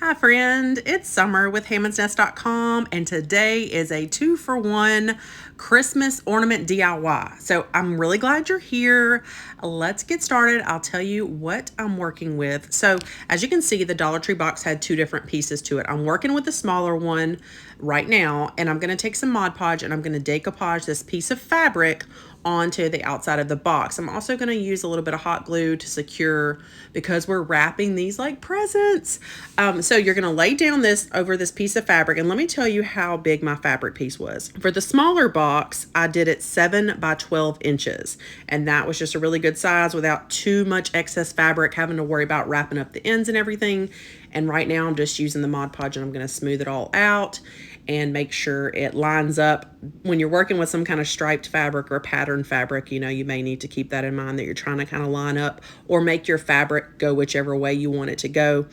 Hi friend, it's Summer with HammonsNest.com and today is a 2-for-1 Christmas ornament DIY. So I'm really glad you're here. Let's get started. I'll tell you what I'm working with. So as you can see, the Dollar Tree box had two different pieces to it. I'm working with the smaller one right now, and I'm going to take some Mod Podge and I'm going to decoupage this piece of fabric onto the outside of the box. I'm also going to use a little bit of hot glue to secure, because we're wrapping these like presents. So you're going to lay down this over this piece of fabric, and let me tell you how big my fabric piece was. For the smaller box, I did it 7 by 12 inches, and that was just a really good size without too much excess fabric, having to worry about wrapping up the ends and everything. And right now I'm just using the Mod Podge and I'm going to smooth it all out and make sure it lines up. When you're working with some kind of striped fabric or pattern fabric, you know, you may need to keep that in mind, that you're trying to kind of line up or make your fabric go whichever way you want it to go.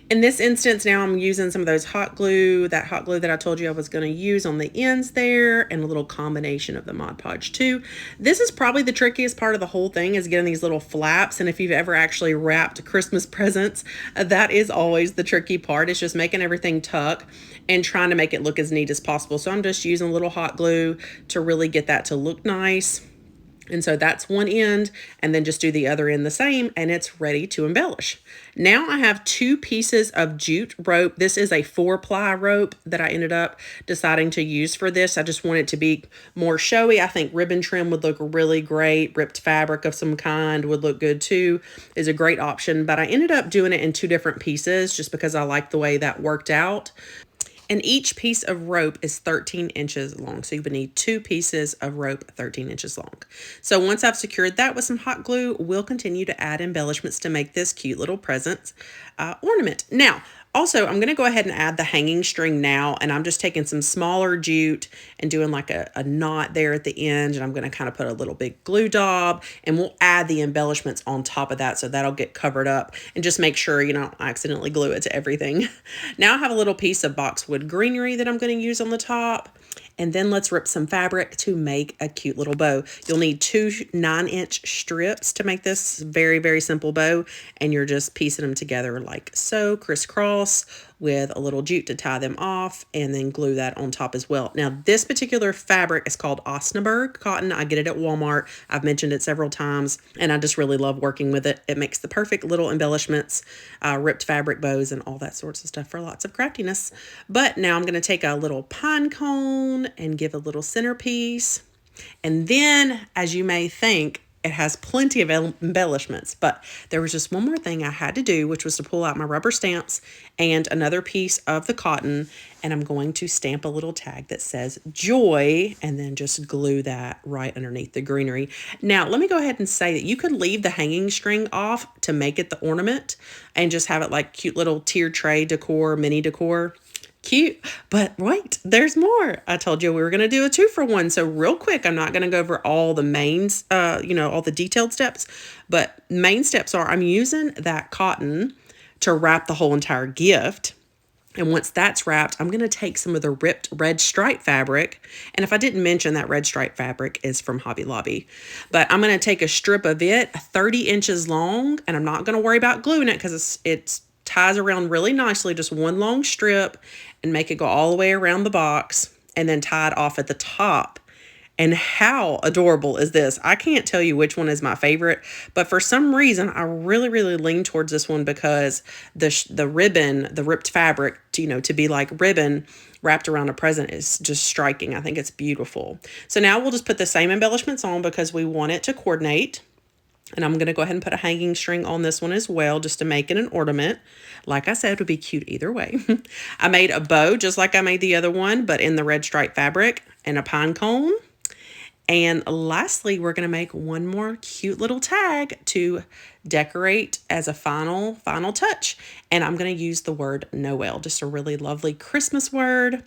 In this instance, now I'm using some of those hot glue, that hot glue that I told you I was going to use on the ends there, and a little combination of the Mod Podge too. This is probably the trickiest part of the whole thing, is getting these little flaps. And if you've ever actually wrapped Christmas presents, that is always the tricky part. It's just making everything tuck and trying to make it look as neat as possible. So I'm just using a little hot glue to really get that to look nice. And so that's one end, and then just do the other end the same, and it's ready to embellish. Now I have two pieces of jute rope. This is a 4-ply rope that I ended up deciding to use for this. I just want it to be more showy. I think ribbon trim would look really great. Ripped fabric of some kind would look good too. Is a great option, but I ended up doing it in two different pieces just because I like the way that worked out. And each piece of rope is 13 inches long. So you would need two pieces of rope 13 inches long. So once I've secured that with some hot glue, we'll continue to add embellishments to make this cute little present ornament. Now, also, I'm going to go ahead and add the hanging string now, and I'm just taking some smaller jute and doing like a knot there at the end, and I'm going to kind of put a little big glue daub, and we'll add the embellishments on top of that, so that'll get covered up, and just make sure you don't accidentally glue it to everything. Now I have a little piece of boxwood greenery that I'm going to use on the top. And then let's rip some fabric to make a cute little bow. You'll need two 9-inch strips to make this very, very simple bow. And you're just piecing them together like so, crisscross, with a little jute to tie them off, and then glue that on top as well. Now, this particular fabric is called Osnaburg cotton. I get it at Walmart. I've mentioned it several times, and I just really love working with it. It makes the perfect little embellishments, ripped fabric bows, and all that sorts of stuff for lots of craftiness. But now I'm going to take a little pine cone and give a little centerpiece. And then, as you may think, it has plenty of embellishments, but there was just one more thing I had to do, which was to pull out my rubber stamps and another piece of the cotton, and I'm going to stamp a little tag that says joy, and then just glue that right underneath the greenery. Now, let me go ahead and say that you could leave the hanging string off to make it the ornament and just have it like cute little tier tray decor, mini decor. Cute, but wait, there's more. I told you we were going to do a 2-for-1. So real quick, I'm not going to go over all the mains, all the detailed steps, but main steps are I'm using that cotton to wrap the whole entire gift. And once that's wrapped, I'm going to take some of the ripped red stripe fabric. And if I didn't mention, that red stripe fabric is from Hobby Lobby. But I'm going to take a strip of it, 30 inches long, and I'm not going to worry about gluing it because it's ties around really nicely, just one long strip, and make it go all the way around the box, and then tie it off at the top. And how adorable is this? I can't tell you which one is my favorite, but for some reason I really, really lean towards this one because the ribbon, the ripped fabric, to be like ribbon wrapped around a present is just striking. I think it's beautiful. So now we'll just put the same embellishments on because we want it to coordinate. And I'm going to go ahead and put a hanging string on this one as well, just to make it an ornament. Like I said, it would be cute either way. I made a bow just like I made the other one, but in the red stripe fabric, and a pine cone. And lastly, we're going to make one more cute little tag to decorate as a final touch. And I'm going to use the word Noel, just a really lovely Christmas word.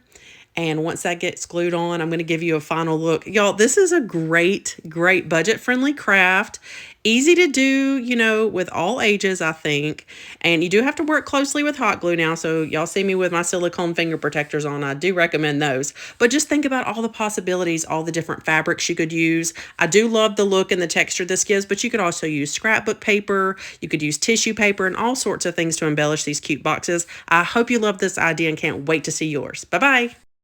And once that gets glued on, I'm going to give you a final look. Y'all, this is a great, great budget-friendly craft. Easy to do, with all ages, I think. And you do have to work closely with hot glue now. So y'all see me with my silicone finger protectors on. I do recommend those. But just think about all the possibilities, all the different fabrics you could use. I do love the look and the texture this gives, but you could also use scrapbook paper. You could use tissue paper and all sorts of things to embellish these cute boxes. I hope you love this idea and can't wait to see yours. Bye-bye.